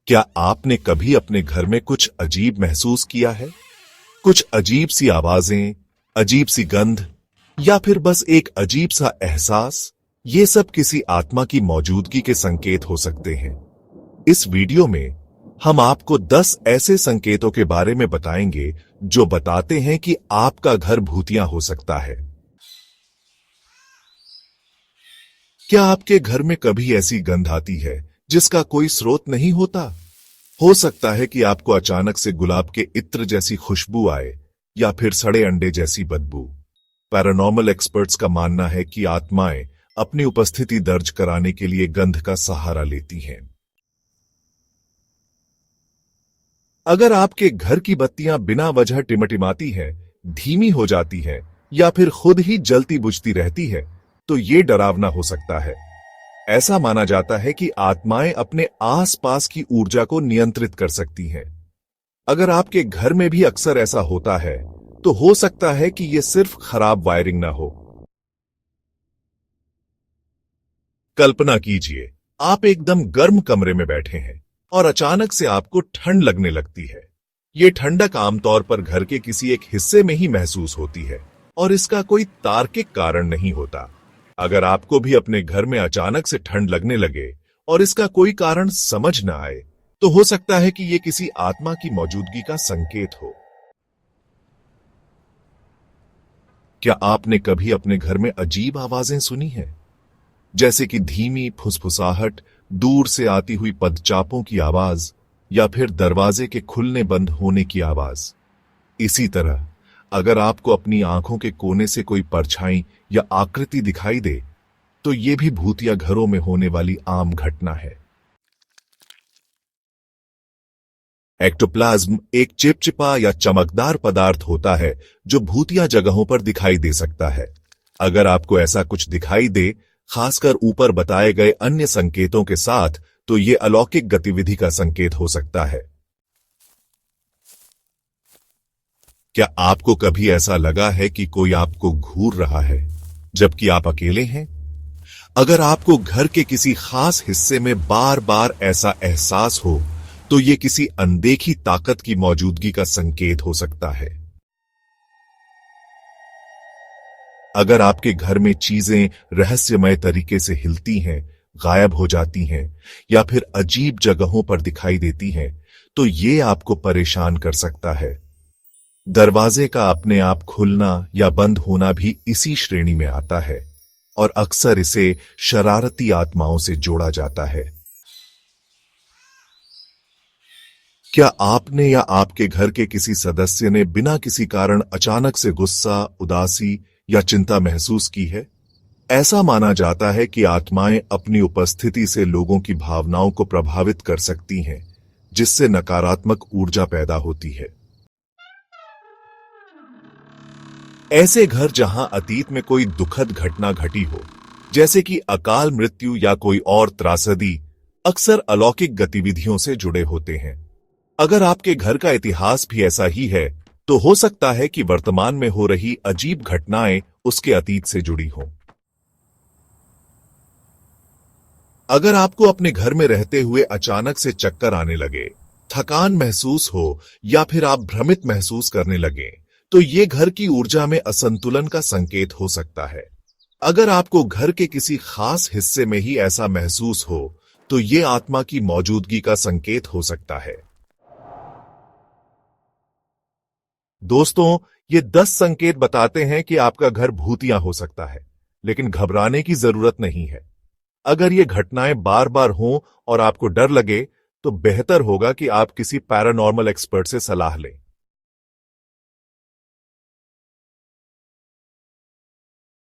क्या आपने कभी अपने घर में कुछ अजीब महसूस किया है? कुछ अजीब सी आवाजें, अजीब सी गंध या फिर बस एक अजीब सा एहसास? ये सब किसी आत्मा की मौजूदगी के संकेत हो सकते हैं। इस वीडियो में हम आपको 10 ऐसे संकेतों के बारे में बताएंगे जो बताते हैं कि आपका घर भूतिया हो सकता है। क्या आपके घर में कभी ऐसी गंध आती है जिसका कोई स्रोत नहीं होता? हो सकता है कि आपको अचानक से गुलाब के इत्र जैसी खुशबू आए या फिर सड़े अंडे जैसी बदबू। पैरानॉर्मल एक्सपर्ट्स का मानना है कि आत्माएं अपनी उपस्थिति दर्ज कराने के लिए गंध का सहारा लेती हैं। अगर आपके घर की बत्तियां बिना वजह टिमटिमाती हैं, धीमी हो जाती हैं या फिर खुद ही जलती बुझती रहती है, तो ये डरावना हो सकता है। ऐसा माना जाता है कि आत्माएं अपने आसपास की ऊर्जा को नियंत्रित कर सकती हैं। अगर आपके घर में भी अक्सर ऐसा होता है, तो हो सकता है कि यह सिर्फ खराब वायरिंग ना हो। कल्पना कीजिए, आप एकदम गर्म कमरे में बैठे हैं और अचानक से आपको ठंड लगने लगती है। ये ठंडक आमतौर पर घर के किसी एक हिस्से में ही महसूस होती है और इसका कोई तार्किक कारण नहीं होता। अगर आपको भी अपने घर में अचानक से ठंड लगने लगे और इसका कोई कारण समझ न आए, तो हो सकता है कि यह किसी आत्मा की मौजूदगी का संकेत हो। क्या आपने कभी अपने घर में अजीब आवाजें सुनी हैं? जैसे कि धीमी फुसफुसाहट, दूर से आती हुई पदचापों की आवाज या फिर दरवाजे के खुलने बंद होने की आवाज। इसी तरह अगर आपको अपनी आंखों के कोने से कोई परछाई या आकृति दिखाई दे, तो यह भी भूतिया घरों में होने वाली आम घटना है। एक्टोप्लाज्म एक चिपचिपा या चमकदार पदार्थ होता है जो भूतिया जगहों पर दिखाई दे सकता है। अगर आपको ऐसा कुछ दिखाई दे, खासकर ऊपर बताए गए अन्य संकेतों के साथ, तो यह अलौकिक गतिविधि का संकेत हो सकता है। क्या आपको कभी ऐसा लगा है कि कोई आपको घूर रहा है जबकि आप अकेले हैं? अगर आपको घर के किसी खास हिस्से में बार बार ऐसा एहसास हो, तो यह किसी अनदेखी ताकत की मौजूदगी का संकेत हो सकता है। अगर आपके घर में चीजें रहस्यमय तरीके से हिलती हैं, गायब हो जाती हैं या फिर अजीब जगहों पर दिखाई देती हैं, तो यह आपको परेशान कर सकता है। दरवाजे का अपने आप खुलना या बंद होना भी इसी श्रेणी में आता है और अक्सर इसे शरारती आत्माओं से जोड़ा जाता है। क्या आपने या आपके घर के किसी सदस्य ने बिना किसी कारण अचानक से गुस्सा, उदासी या चिंता महसूस की है? ऐसा माना जाता है कि आत्माएं अपनी उपस्थिति से लोगों की भावनाओं को प्रभावित कर सकती हैं, जिससे नकारात्मक ऊर्जा पैदा होती है। ऐसे घर जहां अतीत में कोई दुखद घटना घटी हो, जैसे कि अकाल मृत्यु या कोई और त्रासदी, अक्सर अलौकिक गतिविधियों से जुड़े होते हैं। अगर आपके घर का इतिहास भी ऐसा ही है, तो हो सकता है कि वर्तमान में हो रही अजीब घटनाएं उसके अतीत से जुड़ी हों। अगर आपको अपने घर में रहते हुए अचानक से चक्कर आने लगे, थकान महसूस हो या फिर आप भ्रमित महसूस करने लगे, तो ये घर की ऊर्जा में असंतुलन का संकेत हो सकता है। अगर आपको घर के किसी खास हिस्से में ही ऐसा महसूस हो, तो ये आत्मा की मौजूदगी का संकेत हो सकता है। दोस्तों, ये 10 संकेत बताते हैं कि आपका घर भूतिया हो सकता है, लेकिन घबराने की जरूरत नहीं है। अगर ये घटनाएं बार बार हों और आपको डर लगे, तो बेहतर होगा कि आप किसी पैरानॉर्मल एक्सपर्ट से सलाह लें।